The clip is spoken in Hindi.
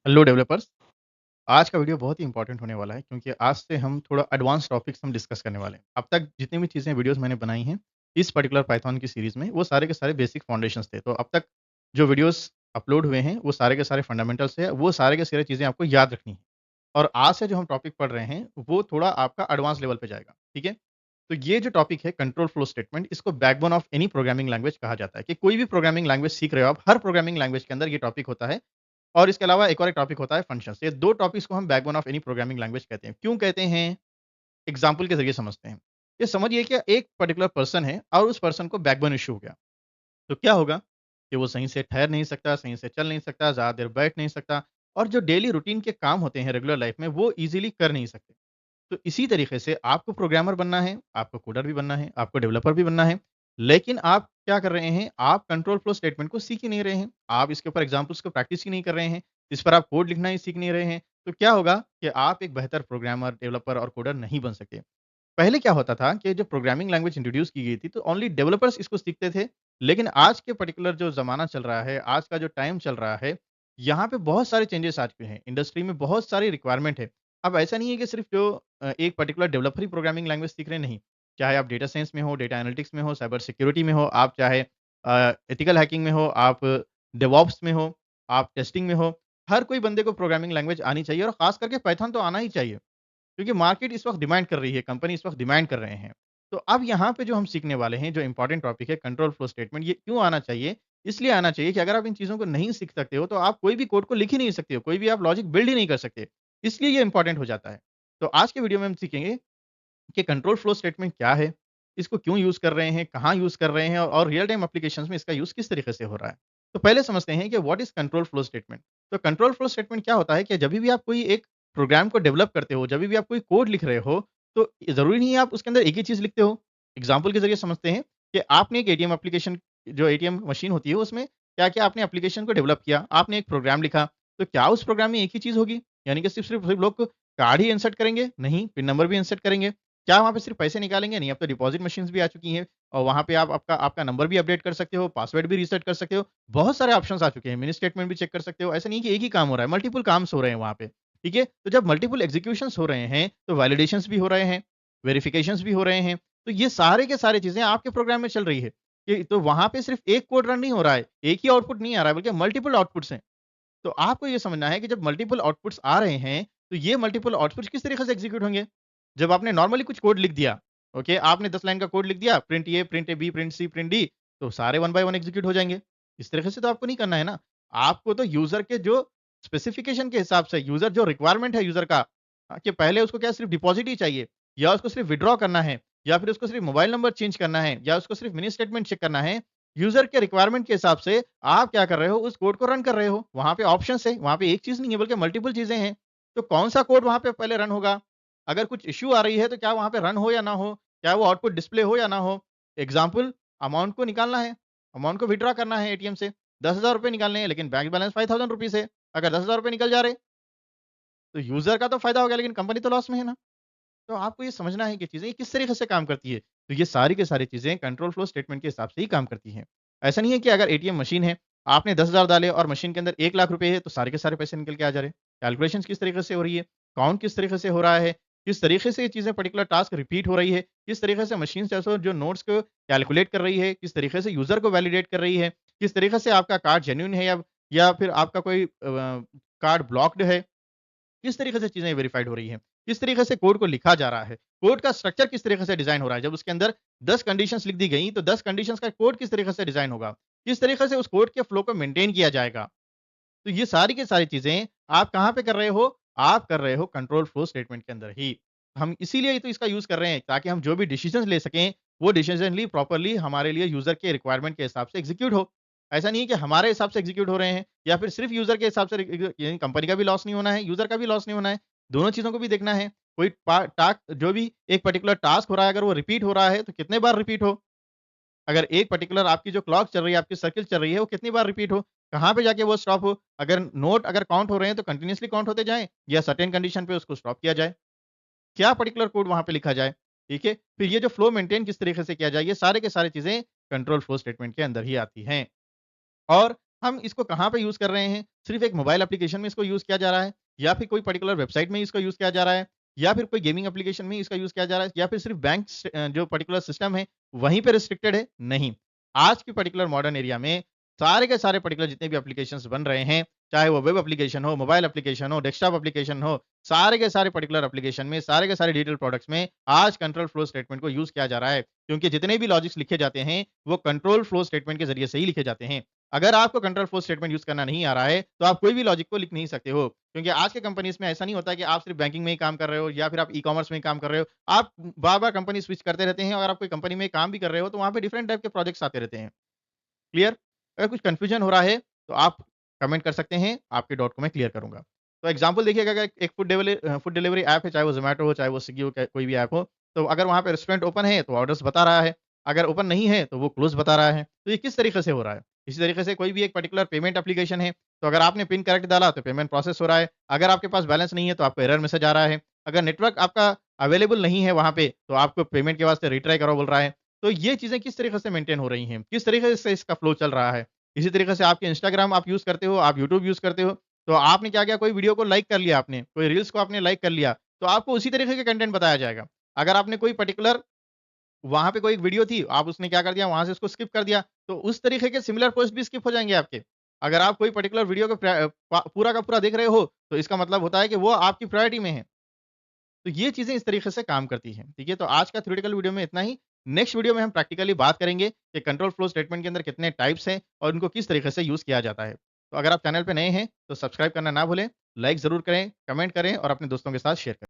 Hello developers. आज का वीडियो बहुत ही इंपॉर्टेंट होने वाला है क्योंकि आज से हम थोड़ा एडवांस टॉपिक्स हम डिस्कस करने वाले हैं। अब तक जितनी भी चीज़ें वीडियोस मैंने बनाई हैं इस पर्टिकुलर पाइथन की सीरीज़ में वो सारे के सारे बेसिक फाउंडेशंस थे। तो अब तक जो वीडियोस अपलोड हुए हैं वो सारे के सारे फंडामेंटल्स है, वो सारे के सारे चीज़ें आपको याद रखनी है। और आज से जो हम टॉपिक पढ़ रहे हैं वो थोड़ा आपका एडवांस लेवल पे जाएगा, ठीक है? तो ये जो टॉपिक है कंट्रोल फ्लो स्टेटमेंट, इसको backbone of any programming language कहा जाता है कि कोई भी प्रोग्रामिंग लैंग्वेज सीख रहे हो आप, हर प्रोग्रामिंग लैंग्वेज के अंदर ये टॉपिक होता है। और इसके अलावा एक और एक टॉपिक होता है फंक्शंस। ये 2 टॉपिक्स को हम backbone of any programming language कहते हैं। क्यों कहते हैं? एग्ज़ाम्पल के ज़रिए समझते हैं। ये समझिए कि एक पर्टिकुलर पर्सन है और उस पर्सन को बैकबोन इश्यू हो गया। तो क्या होगा कि वो सही से ठहर नहीं सकता, सही से चल नहीं सकता, ज़्यादा देर बैठ नहीं सकता और जो डेली रूटीन के काम होते हैं रेगुलर लाइफ़ में वो ईज़िली कर नहीं सकते। तो इसी तरीके से आपको प्रोग्रामर बनना है, आपको कोडर भी बनना है, आपको डेवलपर भी बनना है। लेकिन आप क्या कर रहे हैं? आप कंट्रोल फ्लो स्टेटमेंट को सीख ही नहीं रहे हैं। आप इसके ऊपर एग्ज़ाम्पल्स को प्रैक्टिस ही नहीं कर रहे हैं। इस पर आप कोड लिखना ही सीख नहीं रहे हैं। तो क्या होगा कि आप एक बेहतर प्रोग्रामर, डेवलपर और कोडर नहीं बन सकते। पहले क्या होता था कि जब प्रोग्रामिंग लैंग्वेज इंट्रोड्यूस की गई थी, तो ओनली डेवलपर्स इसको सीखते थे। लेकिन आज के पर्टिकुलर जो ज़माना चल रहा है, आज का जो टाइम चल रहा है, यहाँ पे बहुत सारे चेंजेस आ चुके हैं। इंडस्ट्री में बहुत सारी रिक्वायरमेंट है। अब ऐसा नहीं है कि सिर्फ़ जो एक पर्टिकुलर डेवलपर ही प्रोग्रामिंग लैंग्वेज सीख रहे हैं, नहीं। चाहे आप डेटा साइंस में हो, डेटा एनालिटिक्स में हो, साइबर सिक्योरिटी में हो, आप चाहे एथिकल हैकिंग में हो, आप डेवऑप्स में हो, आप टेस्टिंग में हो, हर कोई बंदे को प्रोग्रामिंग लैंग्वेज आनी चाहिए और ख़ास करके पाइथन तो आना ही चाहिए। क्योंकि मार्केट इस वक़्त डिमांड कर रही है, कंपनी इस वक़्त डिमांड कर रहे हैं। तो अब यहाँ पे जो हम सीखने वाले हैं, जो इम्पोर्टेंट टॉपिक है कंट्रोल फ्लो स्टेटमेंट, ये क्यों आना चाहिए? इसलिए आना चाहिए कि अगर आप इन चीज़ों को नहीं सीख सकते हो, तो आप कोई भी कोड को लिख ही नहीं सकते हो, कोई भी आप लॉजिक बिल्ड ही नहीं कर सकते। इसलिए ये इम्पोर्टेंट हो जाता है। तो आज के वीडियो में हम सीखेंगे कि कंट्रोल फ्लो स्टेटमेंट क्या है? इसको क्यों यूज़ कर रहे हैं? कहाँ यूज़ कर रहे हैं? और रियल टाइम एप्लीकेशंस में इसका यूज़ किस तरीके से हो रहा है? तो पहले समझते हैं कि what is control flow statement? तो कंट्रोल फ्लो स्टेटमेंट क्या होता है कि जभी भी आप कोई एक प्रोग्राम को डेवलप करते हो, जभी भी आप कोई कोड लिख रहे हो, तो ज़रूरी नहीं है आप उसके अंदर एक ही चीज़ लिखते हो। एग्ज़ाम्पल के ज़रिए समझते हैं कि आपने एक एटीएम एप्लीकेशन, जो एटीएम मशीन होती है, उसमें क्या-क्या आपने एप्लीकेशन को डेवलप किया, आपने एक प्रोग्राम लिखा, तो क्या उस प्रोग्राम में एक ही चीज़ होगी? यानी कि सिर्फ़ लोग कार्ड ही इंसर्ट करेंगे? नहीं, पिन नंबर भी इंसर्ट करेंगे। क्या वहाँ पे सिर्फ़ पैसे निकालेंगे? नहीं, अब तो डिपॉज़िट मशीन्स भी आ चुकी हैं और वहाँ पे आप आपका आपका नंबर भी अपडेट कर सकते हो, पासवर्ड भी रीसेट कर सकते हो। बहुत सारे ऑप्शंस आ चुके हैं, मिनी स्टेटमेंट भी चेक कर सकते हो। ऐसा नहीं है कि एक ही काम हो रहा है, मल्टीपल काम्स हो रहे हैं वहाँ पे, ठीक है? तो जब मल्टीपल एग्ज़ीक्यूशंस हो रहे हैं, तो वैलिडेशंस भी हो रहे हैं, वेरिफ़िकेशंस भी हो रहे हैं। तो ये सारे के सारे चीज़ें आपके प्रोग्राम में चल रही है। कि तो वहाँ पे सिर्फ़ एक कोड रन नहीं हो रहा है, एक ही आउटपुट नहीं आ रहा है, बल्कि मल्टीपल आउटपुट्स हैं। तो आपको ये समझना है कि जब मल्टीपल आउटपुट्स आ रहे हैं, तो ये मल्टीपल आउटपुट्स किस तरीके से एग्ज़ीक्यूट होंगे? जब आपने नॉर्मली कुछ कोड लिख दिया, ओके, आपने 10 लाइन का कोड लिख दिया, प्रिंट ए, प्रिंट बी, प्रिंट सी, प्रिंट डी, तो सारे वन बाय वन एग्ज़ीक्यूट हो जाएँगे। इस तरीके से तो आपको नहीं करना है ना। आपको तो यूज़र के जो स्पेसिफ़िकेशन के हिसाब से, यूज़र जो रिक्वायरमेंट है यूज़र का, कि पहले उसको क्या सिर्फ़ डिपॉज़िट ही चाहिए या उसको सिर्फ़ विथड्रॉ करना है या फिर उसको सिर्फ़ मोबाइल नंबर चेंज करना है या उसको सिर्फ़ मिनी स्टेटमेंट चेक करना है। यूज़र के रिक्वायरमेंट के हिसाब से आप क्या कर रहे हो, उस कोड को रन कर रहे हो। वहाँ पे ऑप्शंस है, वहाँ पे एक चीज़ नहीं है बल्कि मल्टीपल चीज़ें हैं। तो कौन-सा कोड वहाँ पे पहले रन होगा? अगर कुछ इश्यू आ रही है तो क्या वहाँ पे रन हो या ना हो? क्या वो आउटपुट डिस्प्ले हो या ना हो? एग्ज़ाम्पल, अमाउंट को निकालना है, अमाउंट को विथड्रॉ करना है एटीएम से, ₹10,000 निकालने हैं लेकिन बैंक बैलेंस ₹5,000 है। अगर ₹10,000 निकल जा रहे, तो यूज़र का तो फ़ायदा हो गया लेकिन कंपनी तो लॉस में है ना। तो आपको ये समझना है कि चीज़ें ये किस तरीके से काम करती है। तो ये सारी की सारी चीज़ें कंट्रोल फ्लो स्टेटमेंट के हिसाब से ही काम करती हैं। ऐसा नहीं है कि अगर एटीएम मशीन है, आपने 10,000 डाले और मशीन के अंदर 1,00,000 रुपए है, तो सारे के सारे पैसे निकल के आ जा रहे हैं। कैलकुलेशंस किस तरीके से हो रही है, काउंट किस तरीके से हो रहा है, किस तरीके से ये चीज़ें पर्टिकुलर टास्क रिपीट हो रही है, किस तरीके से मशीन जो जो नोट्स को कैलकुलेट कर रही है, किस तरीके से यूज़र को वैलिडेट कर रही है, किस तरीके से आपका कार्ड जेन्युइन है या फिर आपका कोई कार्ड ब्लॉक्ड है। किस तरीके से चीज़ें वेरिफाइड हो रही हैं, किस तरीके से कोड को लिखा जा रहा है, कोड का स्ट्रक्चर किस तरीके से डिज़ाइन हो रहा है। जब उसके अंदर 10 कंडीशंस लिख दी गई, तो 10 कंडीशंस का कोड किस तरीके से डिज़ाइन होगा, किस तरीके से उस कोड के फ्लो को मेंटेन किया जाएगा। तो ये सारी की सारी चीज़ें आप कहाँ पे कर रहे हो? आप कर रहे हो कंट्रोल फ्लो स्टेटमेंट के अंदर ही। हम इसीलिए तो इसका यूज़ कर रहे हैं ताकि हम जो भी डिसीज़न्स ले सकें, वो डिसीज़न ली प्रॉपर्ली हमारे लिए यूज़र के रिक्वायरमेंट के हिसाब से एग्ज़ीक्यूट हो। ऐसा नहीं है कि हमारे हिसाब से एग्ज़ीक्यूट हो रहे हैं या फिर सिर्फ़ यूज़र के हिसाब से यानी कंपनी का भी लॉस नहीं होना है, यूज़र का भी लॉस नहीं होना है। दोनों चीज़ों को भी देखना है। कोई पा टास्क जो भी एक पर्टिकुलर टास्क हो रहा है, अगर वो रिपीट हो रहा है, तो कितने बार रिपीट हो? अगर एक पर्टिकुलर आपकी जो क्लॉक चल रही है, आपकी सर्किल चल रही है, वो कितनी बार रिपीट हो? कहाँ पे जाके वो स्टॉप हो? अगर काउंट हो रहे हैं, तो कंटीन्यूअसली काउंट होते जाएँ या सर्टेन कंडीशन पे उसको स्टॉप किया जाए? क्या पर्टिकुलर कोड वहाँ पे लिखा जाए? ठीक है? फिर ये जो फ्लो मेंटेन किस तरीके से किया जाए, ये सारे के सारे चीज़ें कंट्रोल फ्लो स्टेटमेंट के अंदर ही आती हैं। और हम इसको कहाँ पे यूज़ कर रहे हैं? सिर्फ़ एक मोबाइल एप्लीकेशन में इसको यूज़ किया जा रहा है या फिर कोई पर्टिकुलर वेबसाइट में इसका यूज़ किया जा रहा है या फिर कोई गेमिंग एप्लीकेशन में इसका यूज़ किया जा रहा है या फिर सिर्फ़ जो पर्टिकुलर सिस्टम है, वहीं पे रिस्ट्रिक्टेड है? नहीं। आज की पर्टिकुलर मॉडर्न एरिया में सारे के सारे पर्टिकुलर जितने भी एप्लीकेशंस बन रहे हैं, चाहे वो वेब एप्लीकेशन हो, मोबाइल एप्लीकेशन हो, डेस्कटॉप एप्लीकेशन हो, सारे के सारे पर्टिकुलर एप्लीकेशन में, सारे के सारे डिजिटल प्रोडक्ट्स में आज कंट्रोल फ्लो स्टेटमेंट को यूज़ किया जा रहा है। क्योंकि जितने भी लॉजिक्स लिखे जाते हैं, वो कंट्रोल फ्लो स्टेटमेंट के ज़रिए से ही लिखे जाते हैं। अगर आपको कंट्रोल फ्लो स्टेटमेंट यूज़ करना नहीं आ रहा है, तो आप कोई भी लॉजिक को लिख नहीं सकते हो। क्योंकि आज के कंपनीज़ में ऐसा नहीं होता कि आप सिर्फ़ बैंकिंग में ही काम कर रहे हो या फिर आप ई-कॉमर्स में ही काम कर रहे हो। आप बार-बार कंपनी स्विच करते रहते हैं। अगर आप कोई कंपनी में काम भी कर रहे हो, तो वहाँ पे डिफरेंट टाइप के प्रोजेक्ट्स आते रहते हैं। क्लियर? अगर कुछ कन्फ्यूजन हो रहा है, तो आप कमेंट कर सकते हैं, आपके डाउट को मैं क्लियर करूँगा। तो एग्ज़ाम्पल देखिएगा अगर एक फूड डिलीवरी ऐप है, चाहे वो ज़ोमैटो हो, चाहे वो स्विगी हो, कोई भी ऐप हो, तो अगर वहाँ पे रेस्टोरेंट ओपन है, तो ऑर्डर्स बता रहा है। अगर ओपन नहीं है, तो वो क्लोज़ बता रहा है। तो ये किस तरीके से हो रहा है? इसी तरीके से कोई भी एक पर्टिकुलर पेमेंट एप्लीकेशन है, तो अगर आपने पिन करेक्ट डाला, तो पेमेंट प्रोसेस हो रहा है। अगर आपके पास बैलेंस नहीं है, तो आपको एरर मैसेज आ रहा है। अगर नेटवर्क आपका अवेलेबल नहीं है वहाँ पे, तो आपको पेमेंट के वास्ते रिट्राई करो बोल रहा है। तो ये चीज़ें किस तरीके से मेंटेन हो रही हैं? किस तरीके से इसका फ्लो चल रहा है? इसी तरीके से आपके इंस्टाग्राम आप यूज़ करते हो, आप यूट्यूब यूज़ करते हो, तो आपने क्या किया कोई वीडियो को लाइक कर लिया आपने, कोई रील्स को आपने लाइक कर लिया, तो आपको उसी तरीके का कंटेंट बताया जाएगा। अगर आपने कोई पर्टिकुलर वहाँ पे कोई एक वीडियो थी, आप उसने क्या कर दिया वहाँ से उसको स्किप कर दिया, तो उस तरीके के सिमिलर पोस्ट भी स्किप हो जाएँगे आपके। अगर आप कोई पर्टिकुलर वीडियो को पूरा का पूरा देख रहे हो, तो इसका मतलब होता है कि वो आपकी प्रायोरिटी में है। तो ये चीज़ें इस तरीके से काम करती हैं, ठीक है? तो आज का थ्योरेटिकल वीडियो में इतना ही। नेक्स्ट वीडियो में हम प्रैक्टिकली बात करेंगे कि कंट्रोल फ्लो स्टेटमेंट के अंदर कितने टाइप्स हैं और उनको किस तरीके से यूज़ किया जाता है। तो अगर आप चैनल पे नए हैं, तो सब्सक्राइब करना ना भूलें, लाइक ज़रूर करें, कमेंट करें और अपने दोस्तों के साथ शेयर करें।